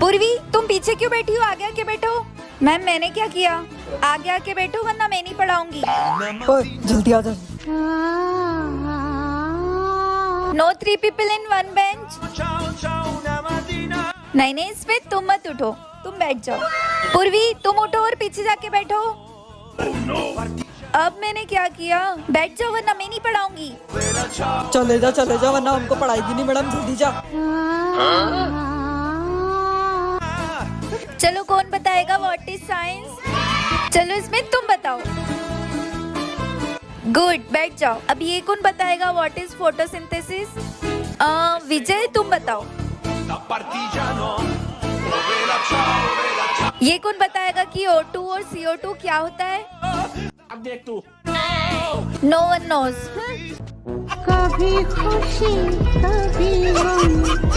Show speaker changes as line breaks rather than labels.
पूर्वी तुम पीछे क्यों बैठी हो, आगे आके बैठो। मैम मैंने क्या किया, आगे आके बैठो वरना मैं नहीं पढ़ाऊंगी।
ओए जल्दी आ जा।
No 3 people in 1 bench। नहीं नहीं इसमें तुम मत उठो, तुम बैठ जाओ। पूर्वी तुम उठो और पीछे जाके बैठो। अब मैंने क्या किया, बैठ जाओ वरना मैं नहीं पढ़ाऊंगी।
चले जा वरना हमको पढ़ाएगी नहीं मैडम, जल्दी जा।
चलो कौन बताएगा व्हाट इज साइंस। चलो इसमें तुम बताओ। गुड, बैठ जाओ। अब ये कौन बताएगा व्हाट इज फोटोसिंथेसिस। विजय तुम बताओ। ये कौन बताएगा कि O2 और CO2 क्या होता है।
अब देख तू।
No one knows.
कभी खुशी कभी गम।